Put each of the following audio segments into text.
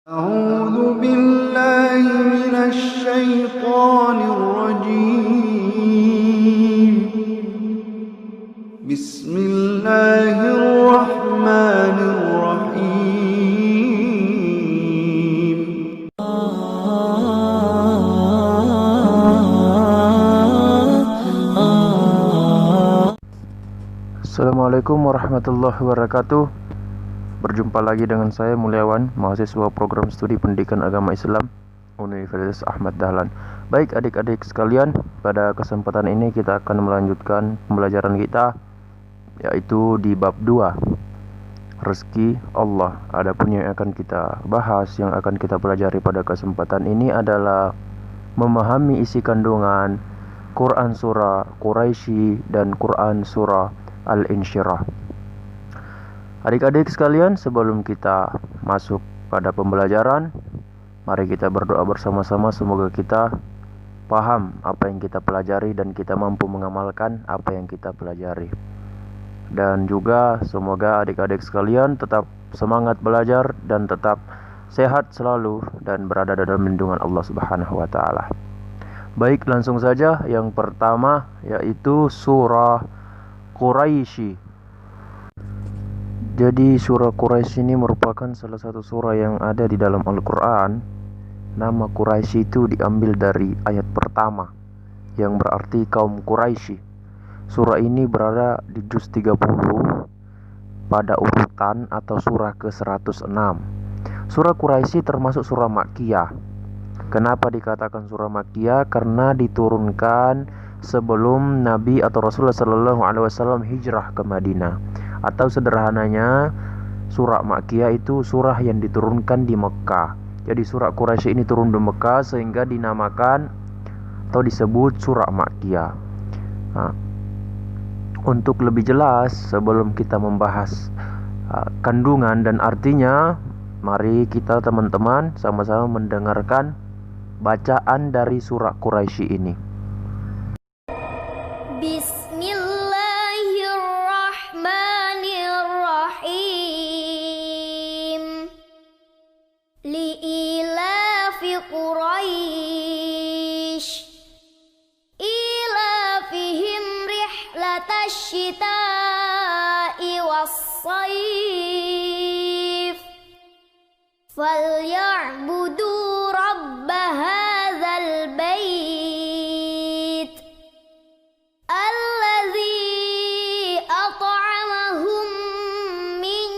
أعوذ بالله من الشيطان الرجيم بسم الله الرحمن الرحيم Assalamualaikum warahmatullahi wabarakatuh. Berjumpa lagi dengan saya Mulyawan, mahasiswa program studi pendidikan agama Islam Universitas Ahmad Dahlan. Baik adik-adik sekalian, pada kesempatan ini kita akan melanjutkan pembelajaran kita, yaitu di bab 2, rezeki Allah. Adapun yang akan kita bahas, yang akan kita pelajari pada kesempatan ini adalah memahami isi kandungan Quran surah Quraisy dan Quran surah Al-Insyirah. Adik-adik sekalian, sebelum kita masuk pada pembelajaran, mari kita berdoa bersama-sama semoga kita paham apa yang kita pelajari dan kita mampu mengamalkan apa yang kita pelajari. Dan juga semoga adik-adik sekalian tetap semangat belajar dan tetap sehat selalu dan berada dalam lindungan Allah Subhanahu wa taala. Baik, langsung saja yang pertama yaitu surah Quraisy. Jadi surah Quraisy ini merupakan salah satu surah yang ada di dalam Al-Quran. Nama Quraisy itu diambil dari ayat pertama yang berarti kaum Quraisy. Surah ini berada di juz 30 pada urutan atau surah ke-106. Surah Quraisy termasuk surah Makkiyah. Kenapa dikatakan surah Makkiyah? Karena diturunkan sebelum Nabi atau Rasulullah SAW hijrah ke Madinah. Atau sederhananya, surah Makkiyah itu surah yang diturunkan di Mekah. Jadi surah Quraisy ini turun di Mekah sehingga dinamakan atau disebut surah Makkiyah. Nah, untuk lebih jelas sebelum kita membahas kandungan dan artinya, mari kita teman-teman sama-sama mendengarkan bacaan dari surah Quraisy ini. Bismillahirrahmanirrahim. Li'ilafi Quraisy ilafihim rihlatash shita'i was-shayf falya'budu rabb hadzal bait allazi at'amahum min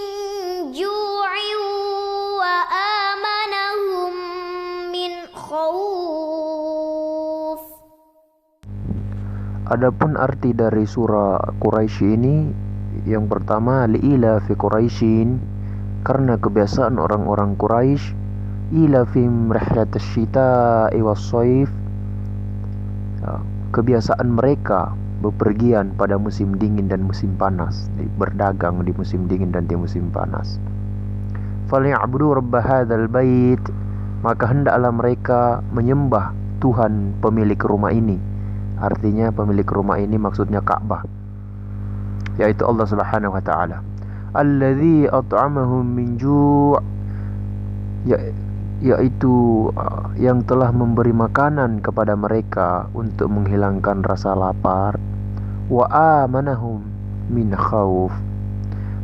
ju'in wa amanahum min khauf. Adapun arti dari surah Quraisy ini, yang pertama li'ilafi Quraisyin, karena kebiasaan orang-orang Quraisy, ilafim rihlatash shita'i was-shayf, kebiasaan mereka bepergian pada musim dingin dan musim panas, berdagang di musim dingin dan di musim panas. Falya'budu rabb hadzal bait, maka hendaklah mereka menyembah Tuhan pemilik rumah ini. Artinya pemilik rumah ini maksudnya Ka'bah, yaitu Allah Subhanahu wa taala. Allazi at'amahum min ju', yaitu yang telah memberi makanan kepada mereka untuk menghilangkan rasa lapar, wa amanahum min khauf,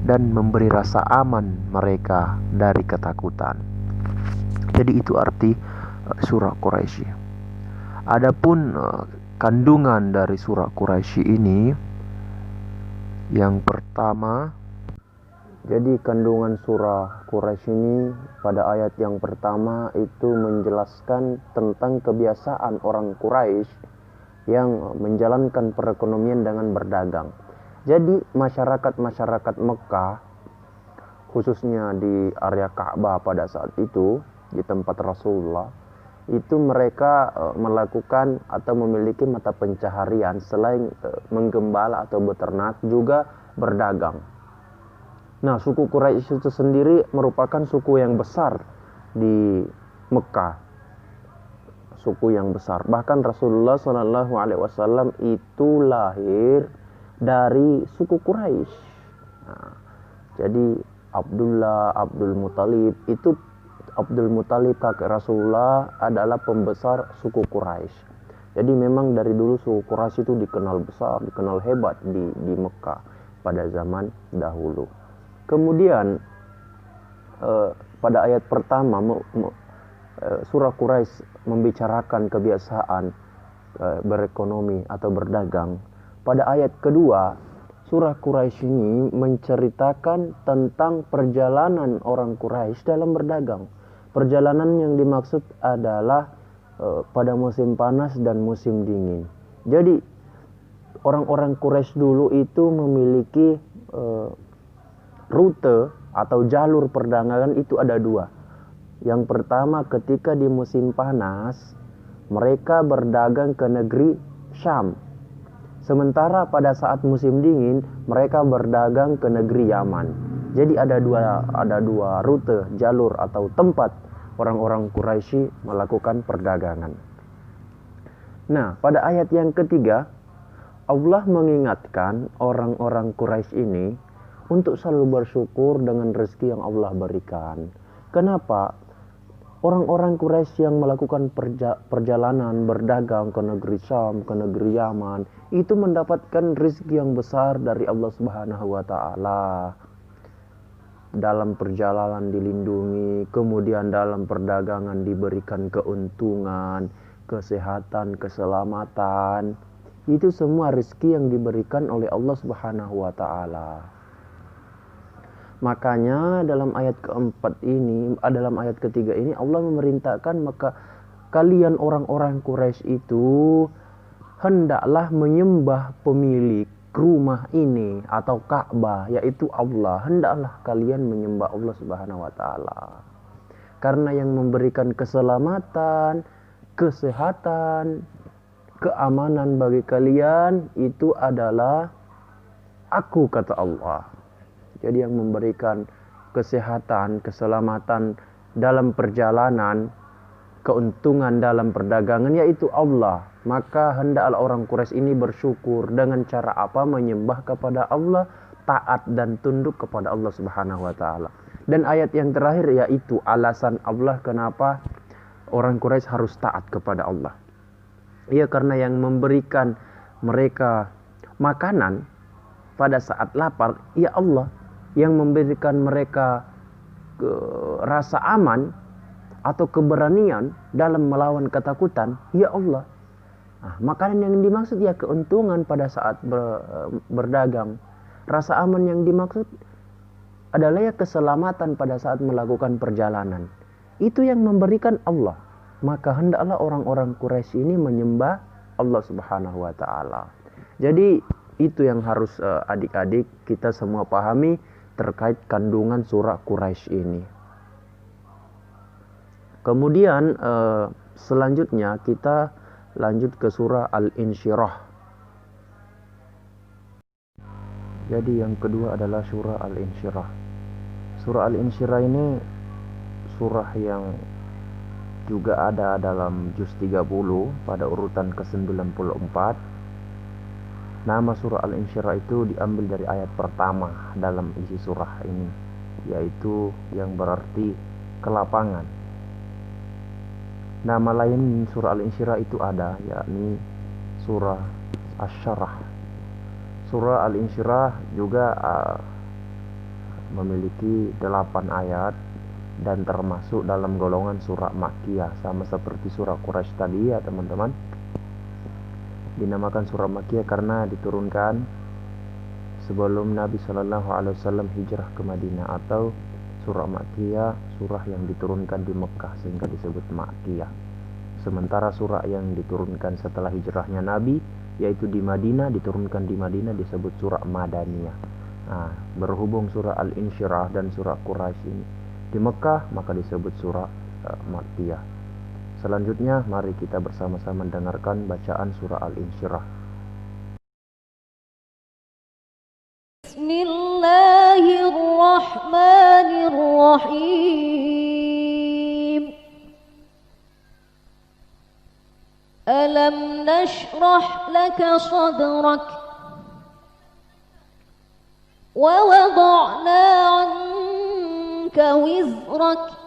dan memberi rasa aman mereka dari ketakutan. Jadi itu arti surah Quraisy. Adapun kandungan dari surah Quraisy ini, yang pertama, jadi kandungan surah Quraisy ini pada ayat yang pertama itu menjelaskan tentang kebiasaan orang Quraisy yang menjalankan perekonomian dengan berdagang. Jadi masyarakat Mekah, khususnya di area Ka'bah pada saat itu, di tempat Rasulullah, itu mereka melakukan atau memiliki mata pencaharian selain menggembala atau beternak, juga berdagang. Nah, suku Quraisy itu sendiri merupakan suku yang besar di Mekah, suku yang besar. Bahkan Rasulullah SAW itu lahir dari suku Quraisy. Nah, jadi Abdul Muthalib itu Abdul Muthalib, kakek Rasulullah, adalah pembesar suku Quraisy. Jadi memang dari dulu suku Quraisy itu dikenal besar, dikenal hebat di Mekah pada zaman dahulu. Kemudian pada ayat pertama surah Quraisy membicarakan kebiasaan berekonomi atau berdagang. Pada ayat kedua, surah Quraisy ini menceritakan tentang perjalanan orang Quraisy dalam berdagang. Perjalanan yang dimaksud adalah pada musim panas dan musim dingin. Jadi orang-orang Quraisy dulu itu memiliki rute atau jalur perdagangan itu ada dua. Yang pertama, ketika di musim panas mereka berdagang ke negeri Syam. Sementara pada saat musim dingin mereka berdagang ke negeri Yaman. Jadi ada dua rute, jalur atau tempat orang-orang Quraisy melakukan perdagangan. Nah, pada ayat yang ketiga Allah mengingatkan orang-orang Quraisy ini untuk selalu bersyukur dengan rezeki yang Allah berikan. Kenapa? Orang-orang Quraisy yang melakukan perjalanan berdagang ke negeri Syam, ke negeri Yaman, itu mendapatkan rezeki yang besar dari Allah Subhanahu wa taala. Dalam perjalanan dilindungi, kemudian dalam perdagangan diberikan keuntungan, kesehatan, keselamatan. Itu semua rezeki yang diberikan oleh Allah Subhanahu wa taala. Makanya dalam ayat ketiga ini Allah memerintahkan, maka kalian orang-orang Quraisy itu hendaklah menyembah pemilik rumah ini atau Ka'bah, yaitu Allah. Hendaklah kalian menyembah Allah Subhanahu wa taala. Karena yang memberikan keselamatan, kesehatan, keamanan bagi kalian itu adalah Aku, kata Allah. Jadi yang memberikan kesehatan, keselamatan dalam perjalanan, keuntungan dalam perdagangan yaitu Allah. Maka hendaklah orang Quraisy ini bersyukur dengan cara apa? Menyembah kepada Allah, taat dan tunduk kepada Allah Subhanahu wa taala. Dan ayat yang terakhir yaitu alasan Allah kenapa orang Quraisy harus taat kepada Allah. Iya, karena yang memberikan mereka makanan pada saat lapar ya Allah. Yang memberikan mereka rasa aman atau keberanian dalam melawan ketakutan ya Allah. Nah, makanan yang dimaksud ya keuntungan pada saat berdagang. Rasa aman yang dimaksud adalah ya keselamatan pada saat melakukan perjalanan. Itu yang memberikan Allah. Maka hendaklah orang-orang Quraisy ini menyembah Allah Subhanahu wa taala. Jadi itu yang harus adik-adik kita semua pahami terkait kandungan surah Quraisy ini. Kemudian selanjutnya kita lanjut ke surah Al-Insyirah. Jadi yang kedua adalah surah Al-Insyirah. Surah Al-Insyirah ini surah yang juga ada dalam juz 30 pada urutan ke-94. Nama surah Al-Insyirah itu diambil dari ayat pertama dalam isi surah ini, yaitu yang berarti kelapangan. Nama lain surah Al-Insyirah itu ada, yakni surah Asy-Syarah. Surah Al-Insyirah juga memiliki 8 ayat dan termasuk dalam golongan surah Makkiyah, sama seperti surah Quraisy tadi ya teman-teman. Dinamakan surah Makkiyah karena diturunkan sebelum Nabi SAW hijrah ke Madinah, atau surah Makkiyah, surah yang diturunkan di Mekah sehingga disebut Makkiyah. Sementara surah yang diturunkan setelah hijrahnya Nabi, yaitu di Madinah, diturunkan di Madinah, disebut surah Madaniyah. Nah, berhubung surah Al-Insyirah dan surah Quraisy ini di Mekah, maka disebut surah Makkiyah. Selanjutnya mari kita bersama-sama dengarkan bacaan surah Al-Insyirah. Bismillahirrahmanirrahim. Alam nashrah laka sadrak wa wada'na 'anka wizrak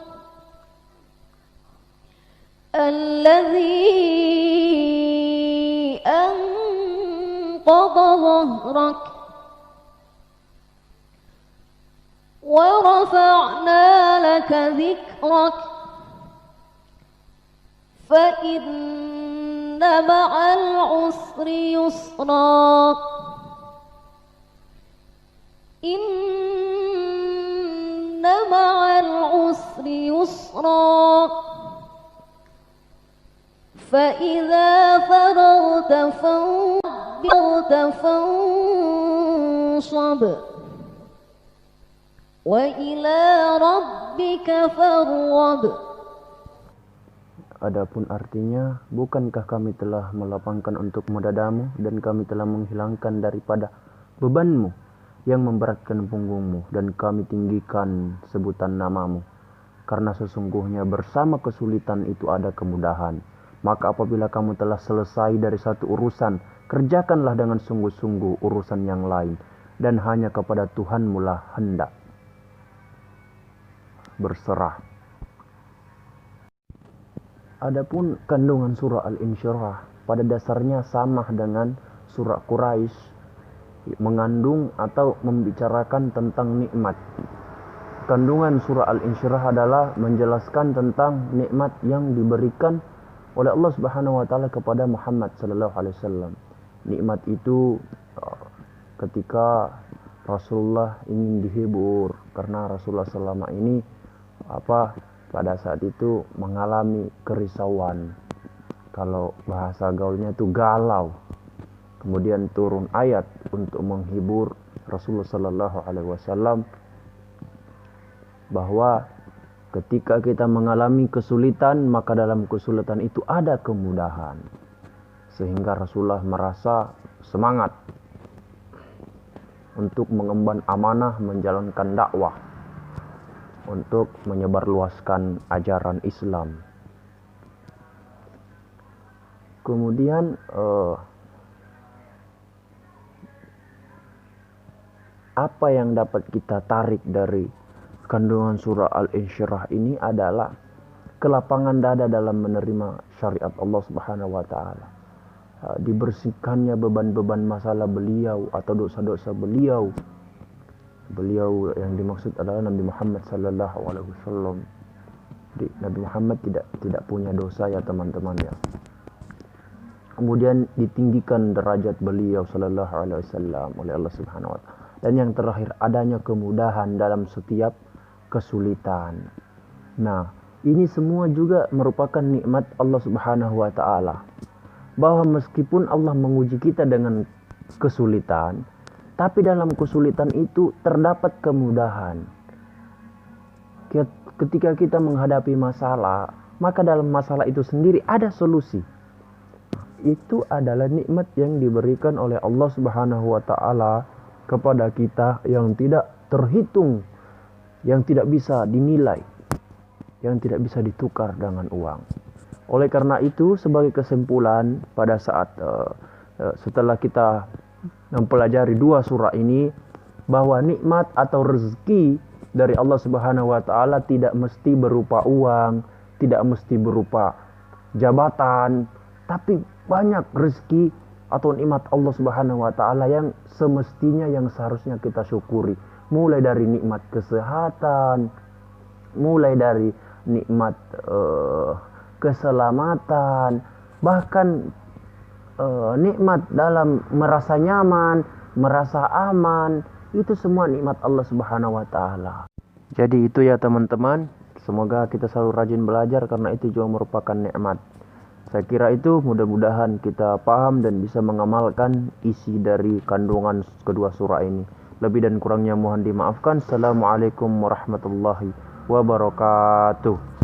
الذي أنقض ظهرك ورفعنا لك ذكرك فإن مع العسر يسرا إن مع العسر يسرا فإذا فرغت فانصب وإلى ربك فارغب. Adapun artinya, bukankah kami telah melapangkan untukmu dadamu dan kami telah menghilangkan daripada bebanmu yang memberatkan punggungmu dan kami tinggikan sebutan namamu. Karena sesungguhnya bersama kesulitan itu ada kemudahan. Maka apabila kamu telah selesai dari satu urusan, kerjakanlah dengan sungguh-sungguh urusan yang lain dan hanya kepada Tuhanmu lah hendak berserah. Adapun kandungan surah Al-Insyirah pada dasarnya sama dengan surah Quraisy, mengandung atau membicarakan tentang nikmat. Kandungan surah Al-Insyirah adalah menjelaskan tentang nikmat yang diberikan oleh Allah Subhanahu wa taala kepada Muhammad sallallahu alaihi wasallam. Nikmat itu ketika Rasulullah ingin dihibur karena Rasulullah selama ini pada saat itu mengalami kerisauan. Kalau bahasa gaulnya itu galau. Kemudian turun ayat untuk menghibur Rasulullah sallallahu alaihi wasallam bahwa ketika kita mengalami kesulitan, maka dalam kesulitan itu ada kemudahan. Sehingga Rasulullah merasa semangat untuk mengemban amanah menjalankan dakwah, untuk menyebarluaskan ajaran Islam. Kemudian apa yang dapat kita tarik dari kandungan surah Al-Insyirah ini adalah kelapangan dada dalam menerima syariat Allah Subhanahu wa taala. Dibersihkannya beban-beban masalah beliau atau dosa-dosa beliau. Beliau yang dimaksud adalah Nabi Muhammad sallallahu alaihi wasallam. Nabi Muhammad tidak punya dosa ya teman-teman ya. Kemudian ditinggikan derajat beliau sallallahu alaihi wasallam oleh Allah Subhanahu wa taala. Dan yang terakhir adanya kemudahan dalam setiap kesulitan. Nah, ini semua juga merupakan nikmat Allah Subhanahu wa taala. Bahwa meskipun Allah menguji kita dengan kesulitan, tapi dalam kesulitan itu terdapat kemudahan. Ketika kita menghadapi masalah, maka dalam masalah itu sendiri ada solusi. Itu adalah nikmat yang diberikan oleh Allah Subhanahu wa taala kepada kita yang tidak terhitung, yang tidak bisa dinilai, yang tidak bisa ditukar dengan uang. Oleh karena itu, sebagai kesimpulan pada saat setelah kita mempelajari dua surah ini, bahwa nikmat atau rezeki dari Allah Subhanahu wa taala tidak mesti berupa uang, tidak mesti berupa jabatan, tapi banyak rezeki atau nikmat Allah Subhanahu wa taala yang semestinya, yang seharusnya kita syukuri. Mulai dari nikmat kesehatan, mulai dari nikmat keselamatan, bahkan nikmat dalam merasa nyaman, merasa aman, itu semua nikmat Allah Subhanahu wa taala. Jadi itu ya teman-teman, semoga kita selalu rajin belajar karena itu juga merupakan nikmat. Saya kira itu, mudah-mudahan kita paham dan bisa mengamalkan isi dari kandungan kedua surah ini. Lebih dan kurangnya mohon dimaafkan. Assalamualaikum warahmatullahi wabarakatuh.